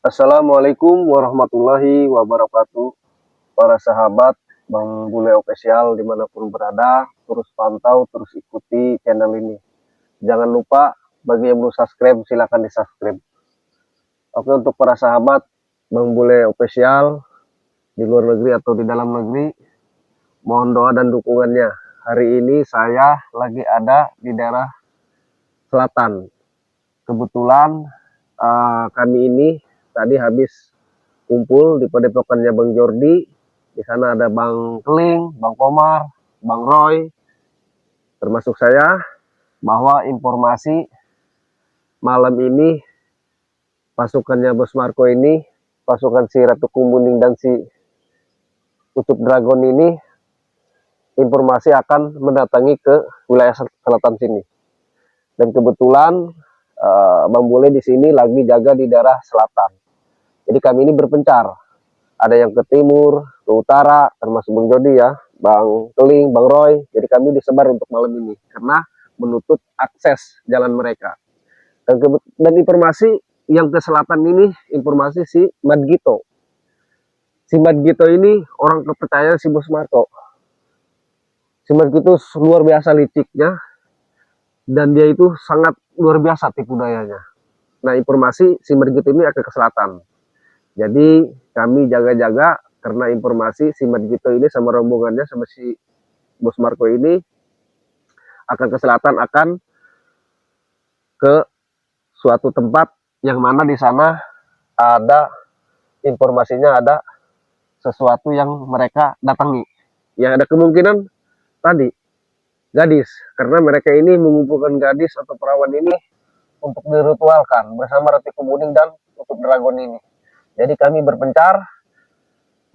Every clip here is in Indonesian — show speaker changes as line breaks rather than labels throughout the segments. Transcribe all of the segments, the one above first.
Assalamualaikum warahmatullahi wabarakatuh. Para sahabat Bang Bule Official dimanapun berada, terus pantau, terus ikuti channel ini. Jangan lupa bagi yang belum subscribe, silahkan di subscribe. Oke, untuk para sahabat Bang Bule Official di luar negeri atau di dalam negeri, mohon doa dan dukungannya. Hari ini saya lagi ada di daerah selatan. Kebetulan kami ini tadi habis kumpul di padepokannya Bang Jordi. Di sana ada Bang Keling, Bang Komar, Bang Roy, termasuk saya, bahwa informasi malam ini pasukannya Bos Marco ini, pasukan si Ratu Kumuning dan si Ucup Dragon ini, informasi akan mendatangi ke wilayah selatan sini. Dan kebetulan Bang Bule di sini lagi jaga di daerah selatan. Jadi kami ini berpencar. Ada yang ke timur, ke utara, termasuk Bang Jody ya, Bang Keling, Bang Roy. Jadi kami disebar untuk malam ini karena menutup akses jalan mereka. Dan informasi yang ke selatan ini, informasi si Madgito. Si Madgito ini orang kepercayaan si Bos Marco. Si Madgito luar biasa liciknya, dan dia itu sangat luar biasa tipu dayanya. Nah, informasi si Madgito ini akan ke selatan. Jadi kami jaga-jaga karena informasi si Madgito ini sama rombongannya sama si Bos Marco ini akan ke selatan, akan ke suatu tempat yang mana di sana ada informasinya, ada sesuatu yang mereka datangi. Yang ada kemungkinan tadi gadis, karena mereka ini mengumpulkan gadis atau perawan ini untuk diritualkan bersama Ratu Kumuning dan Ucup Dragon ini. Jadi kami berpencar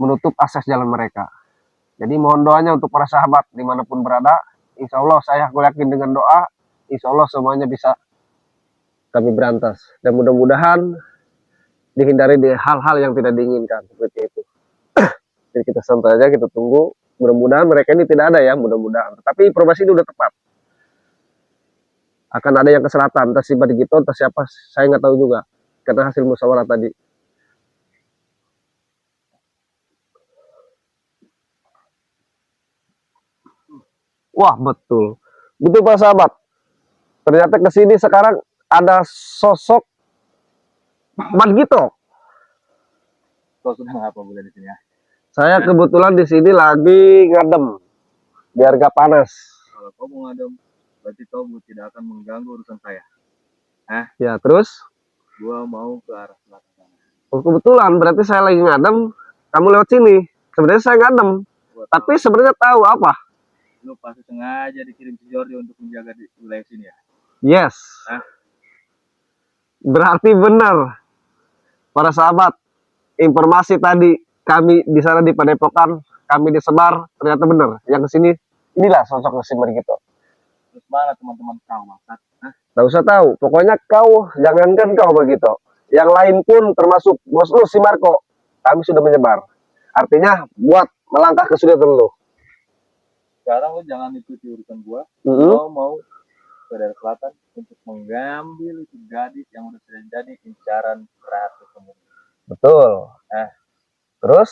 menutup akses jalan mereka. Jadi mohon doanya untuk para sahabat dimanapun berada. Insya Allah saya yakin dengan doa, insya Allah semuanya bisa kami berantas. Dan mudah-mudahan dihindari di hal-hal yang tidak diinginkan seperti itu. Jadi kita santai aja, kita tunggu. Mudah-mudahan mereka ini tidak ada ya, mudah-mudahan. Tapi informasi itu udah tepat. Akan ada yang ke selatan, entah si Madgito, entah siapa, saya nggak tahu juga. Karena hasil musyawarah tadi. Wah, betul. Betul Pak sahabat. Ternyata ke sini sekarang ada sosok Madgito.
Kau sedang apa Bule di sini ya?
Saya kebetulan di sini lagi ngadem biar gak panas.
Kalau kau mau ngadem, berarti kau tidak akan mengganggu urusan saya.
Ya, terus?
Gua mau ke arah selatan sana.
Oh, kebetulan berarti saya lagi ngadem, kamu lewat sini. Sebenarnya saya ngadem, tapi sebenarnya tahu apa?
Lu pasti sengaja dikirim si Jordi untuk menjaga di wilayah sini ya?
Yes. Berarti benar, para sahabat. Informasi tadi kami di sana di Padepokan, kami disebar, ternyata benar. Yang kesini, inilah sosok si Madgito.
Terus mana teman-teman kau, maksud?
Gak usah tahu, pokoknya kau, jangankan kau begitu. Yang lain pun termasuk bos lu si Marco, kami sudah menyebar. Artinya buat melangkah ke sudah lu.
Sekarang lu jangan ikuti urusan gua. Gua mau ke daerah selatan untuk mengambil itu gadis yang udah sudah jadi incaran Ratu Kumuning.
Betul. Terus?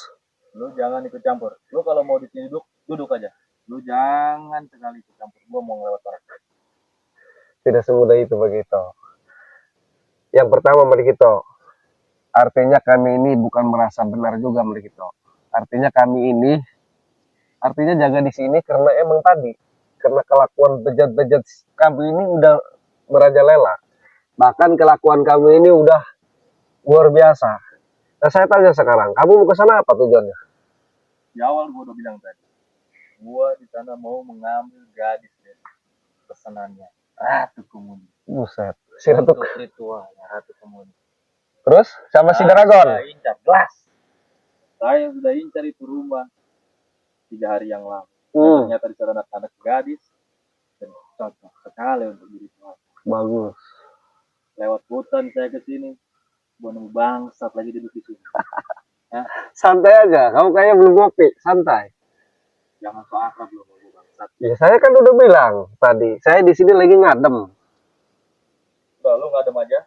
Lu jangan ikut campur. Lu kalau mau di sini duduk aja. Lu jangan sekali ikut campur. Gua mau ngelewat orang.
Tidak semudah itu begitu. Yang pertama Madgito, artinya kami ini bukan merasa benar juga Madgito. Artinya kami ini, artinya jaga di sini karena emang tadi, karena kelakuan bejat-bejat kami ini udah merajalela. Bahkan kelakuan kami ini udah luar biasa. Nah saya tanya sekarang, kamu mau ke sana apa tujuannya?
Di awal gua udah bilang tadi, gua di sana mau mengambil gadis dari pesanannya Ratu Kumuning.
Buset, si Ratu
ritual Ratu Kumuning.
Terus sama si Dragon?
Saya incar, jelas. Saya sudah incar itu rumah 3 hari yang lalu. Ternyata di sana ada gadis dan cocok sekali untuk diritual.
Bagus.
Lewat hutan saya ke sini, gua nemu bangsat lagi duduk di sini.
Santai aja, kamu kayaknya belum ngopi, santai.
Jangan so akrab loh bangsat.
Ya saya kan udah bilang tadi, saya di sini lagi ngadem.
Udah lu ngadem aja.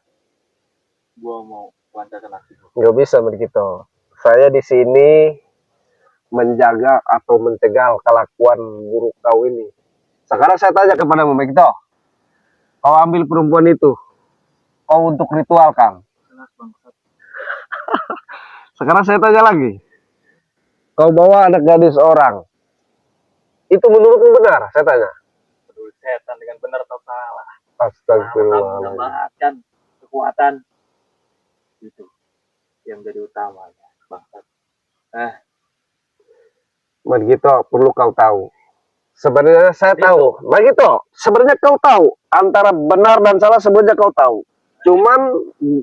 Gua mau lancarkan aksimu.
Nggak bisa begitu. Saya di sini menjaga atau mencegah kelakuan buruk kau ini. Sekarang saya tanya kepadamu, begitu. Kau ambil perempuan itu, kau untuk ritual kan?
Jelas bangsat.
Sekarang saya tanya lagi, kau bawa anak gadis orang, itu menurutmu benar? Saya tanya.
Peduli setan dengan benar atau salah. Kamu
Astagfirullahaladzim.
menambahkan kekuatan itu yang jadi utama bangsat.
Begitu, perlu kau tahu. Sebenarnya saya tahu. Begitu, sebenarnya kau tahu. Antara benar dan salah sebenarnya kau tahu. Cuman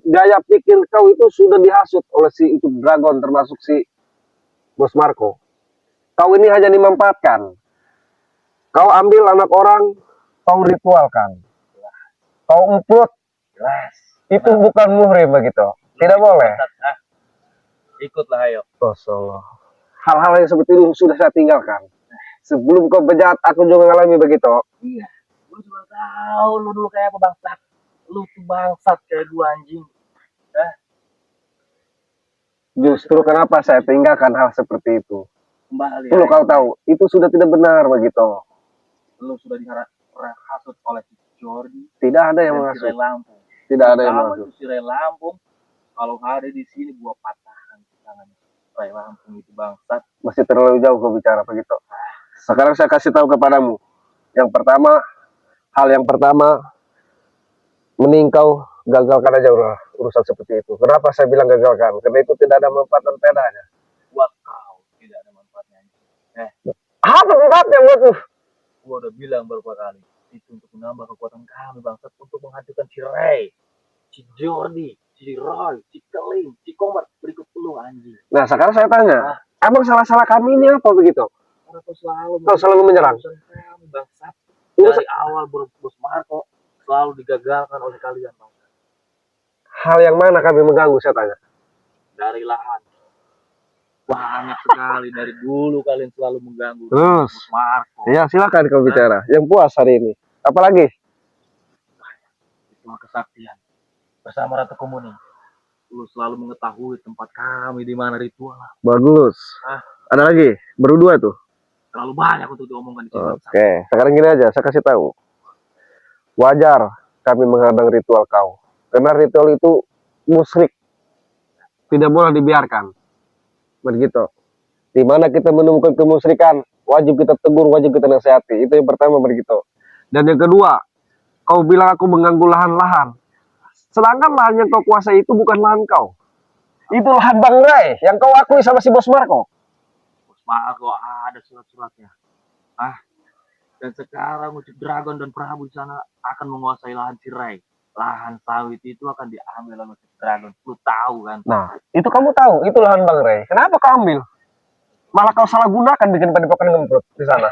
gaya pikir kau itu sudah dihasut oleh si itu Dragon, termasuk si Bos Marco. Kau ini hanya dimanfaatkan. Kau ambil anak orang, kau ritualkan. Kau emput.
Jelas.
Itu bukan muhrim begitu. Tidak boleh.
Ikutlah ayo.
Rasulullah. Hal-hal yang seperti itu sudah saya tinggalkan. Sebelum kau berjahat, aku juga mengalami begitu.
Iya. Lu juga tahu lu dulu kayak apa bangsat. Lu tuh bangsat kayak gua anjing.
Justru kenapa saya tinggalkan hal seperti itu.
Kembali.
Perlu kau tahu, itu sudah tidak benar begitu.
Lu sudah dihasut oleh si Jordi.
Tidak ada yang
dan si Ray
menghasut.
Lampung.
Tidak ada yang
Sama
menghasut.
itu si Ray Lampung. Kalau ada di sini gua patahkan tangannya. Ray Lampung itu bangsat.
Masih terlalu jauh kau bicara begitu. Sekarang saya kasih tahu kepadamu. Yang pertama, hal yang pertama, mending kau gagalkan aja urusan seperti itu. Kenapa saya bilang gagalkan? Karena itu tidak ada manfaat dan faedahnya.
Buat kau tidak ada manfaatnya.
Apa manfaatnya buatmu?
Gua udah bilang beberapa kali. Itu untuk menambah kekuatan kami bangsat. Untuk menghancurkan si Ray, si Jordi, si Roy, si Keling, si Komar. Berikut lu anjing.
Nah sekarang saya tanya, emang salah-salah kami ini apa begitu?
Karena kau
selalu menyerang.
Kami bangsat. Dari awal Bos Marco selalu digagalkan oleh kalian bangsat.
Hal yang mana kami mengganggu saya tanya?
Dari lahan. Banyak sekali dari dulu kalian selalu mengganggu.
Terus,
Bos Marco.
Ya silakan kau bicara. Yang puas hari ini. Apalagi?
Itu kesaktian. Bersama Ratu Komuni. Lu selalu mengetahui tempat kami di mana ritual.
Bagus. Ada lagi? Berdua tuh.
Terlalu banyak untuk diomongkan di sini.
Oke, sekarang gini aja, saya kasih tahu. Wajar kami menghadang ritual kau. Karena ritual itu musyrik. Tidak boleh dibiarkan. Begitu. Di mana kita menemukan kemusyrikan, wajib kita tegur, wajib kita nasihati. Itu yang pertama begitu. Dan yang kedua, kau bilang aku mengganggu lahan-lahan. Sedangkan lahan yang kau kuasai itu bukan lahan kau. Itu lahan Bang Ray yang kau akui sama si Bos Marco.
Bos Marco ada surat-suratnya. Dan sekarang Ucap Dragon dan Prabu di sana akan menguasai lahan Cirai. Lahan sawit itu akan diambil oleh Ucap Dragon. Lu tahu kan?
Nah, itu kamu tahu, itu lahan Bang Ray. Kenapa kau ambil? Malah kau salah gunakan bikin padepokan ngemprut di sana.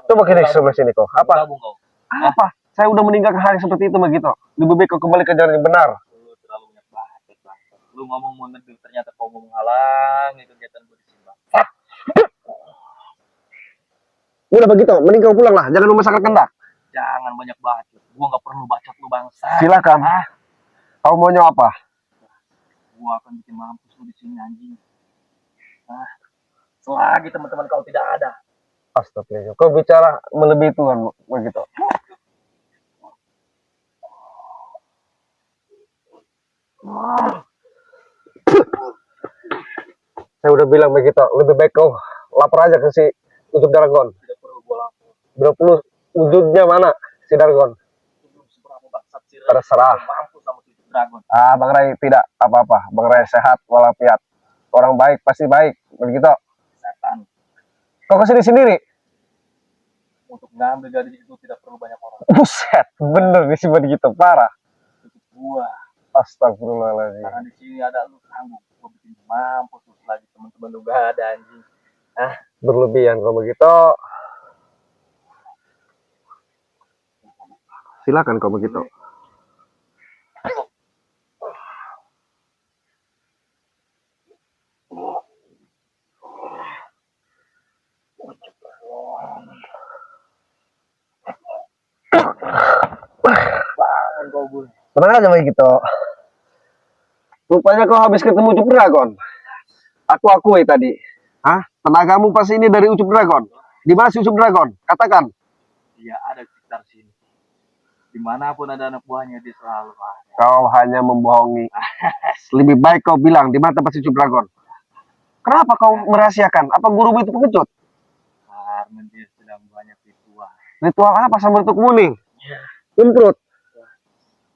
Coba kita sebelah sini kok. Apa? Apa? Saya udah meninggalkan hal yang seperti itu begitu. Lebih baik kau kembali ke jalan yang benar.
Lu terlalu banyak banget. Lu ngomong mau neduh, ternyata kau mau menghalangi kegiatan gue di sini.
Udah begitu, mending kau pulang lah. Jangan memasakkan kendak.
Jangan banyak bacot. Gua nggak perlu bacot lu bangsa.
Silakan. Kau maunya apa?
Gua akan bikin mampus lu di sini anjing. Selagi teman-teman kau tidak ada.
Astagfirullah. Kau bicara melebihi Tuhan begitu. Saya udah bilang begitu. Lebih baik kau lapor aja ke si Ucap Dragon.
Tidak perlu gua lapor.
20 wujudnya mana si Dragon? Terserah.
Mampus sama si Dragon.
Bang Ray tidak apa-apa. Bang Ray sehat walafiat. Orang baik pasti baik. Begitu.
Setan.
Kau kesini sendiri?
Untuk ngambil gadis itu tidak perlu banyak orang.
Buset, bener nih sih begitu, parah.
Itu gua.
Astagfirullahaladzim.
Karena di sini ada lu tanggung. Gua bikin mampus lu lagi teman-teman lu gak ada anjing.
Berlebihan kalau begitu. Silakan kalau begitu. Tenang aja begitu. Rupanya kau habis ketemu Ucup Dragon. Aku akui tadi. Hah? Tenagamu pasti ini dari Ucup Dragon. Di mana si Ucup Dragon? Katakan.
Dia ada di sekitar sini. Dimanapun ada anak buahnya dia selalu ada.
Kau hanya membohongi. Lebih baik kau bilang di mana tempat si Ucup Dragon. Kenapa kau merahasiakan? Apa gurumu itu pengecut?
Karena dia sedang banyak ritual.
Ritual apa sama bentuk kuning? Imprut.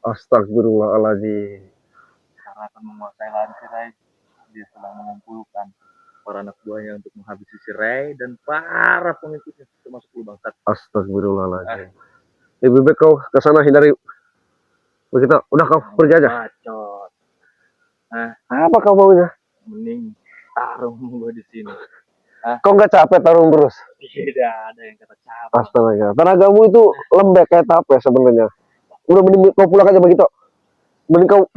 Astagfirullahaladzim.
Karena akan menguasai lahan Sirai, dia sedang mengumpulkan para anak buahnya untuk menghabisi Sirai dan para pengikutnya termasuk lu bangsat.
Astagfirullahaladzim. Lebih baik kau ke sana hindari. Begitu, udah kau pergi aja.
Bacot.
Apa kau maunya?
Mending tarung gua di sini.
Kau nggak capek tarung terus?
Tidak ada yang kata capek.
Astaga, tenagamu itu lembek kayak tape sebenarnya. Udah mending kau pulang aja begitu. Mending kau.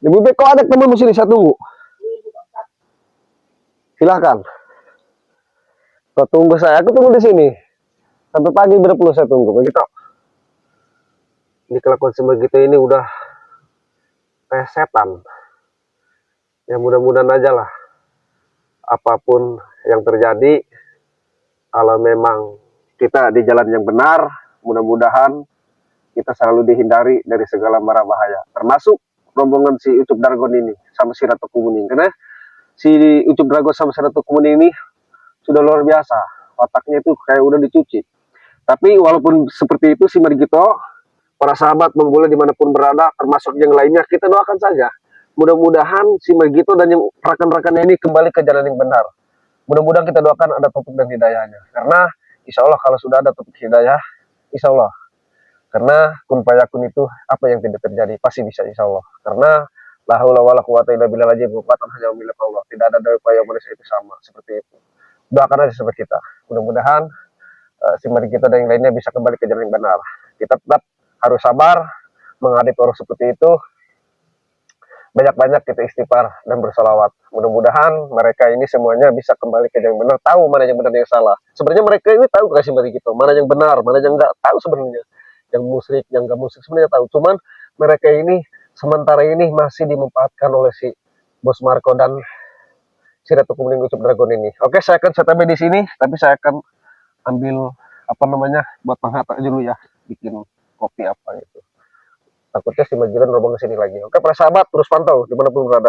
Lebih baik kau ajak temanmu sini, saya tunggu. Silahkan. Kau tunggu saya, aku tunggu di sini. Sampai pagi berpuluh saya tunggu, begitu. Ini kelakuan sebegitu ini udah kayak setan. Ya mudah-mudahan aja lah. Apapun yang terjadi, kalau memang kita di jalan yang benar, mudah-mudahan kita selalu dihindari dari segala mara bahaya. Termasuk rombongan si Ucup Dragon ini sama si Ratu Kumuning. Karena si Ucup Dragon sama si Ratu Kumuning ini sudah luar biasa. Otaknya itu kayak udah dicuci. Tapi walaupun seperti itu si Margito, para sahabat Bang Bule dimanapun berada, termasuk yang lainnya, kita doakan saja. Mudah-mudahan si Margito dan yang rekan-rekannya ini kembali ke jalan yang benar. Mudah-mudahan kita doakan ada taufik dan hidayahnya. Karena insya Allah kalau sudah ada taufik hidayah, insya Allah. Karena kun fayakun itu apa yang tidak terjadi pasti bisa insya Allah. Karena la haula wala quwata illa billah, kekuatan hanya milik Allah. Tidak ada daya upaya manusia itu sama seperti itu. Doakan aja seperti kita. Mudah-mudahan si Margito dan yang lainnya bisa kembali ke jalan yang benar. Kita tetap harus sabar menghadapi orang seperti itu. Banyak-banyak kita istighfar dan bersalawat. Mudah-mudahan mereka ini semuanya bisa kembali ke jalan yang benar, tahu mana yang benar dan yang salah. Sebenarnya mereka ini tahu kasih Margito, mana yang benar, mana yang enggak, tahu sebenarnya. Yang musyrik, yang enggak musyrik sebenarnya tahu. Cuman mereka ini sementara ini masih dimanfaatkan oleh si Bos Marco dan si Ratu Kumuning Ucup Dragon ini. Oke, saya akan set di sini, tapi saya akan ambil apa namanya buat penghantar dulu ya, bikin kopi apa gitu. Takutnya si Majiran rombong ke sini lagi. Oke, para sahabat terus pantau dimanapun berada.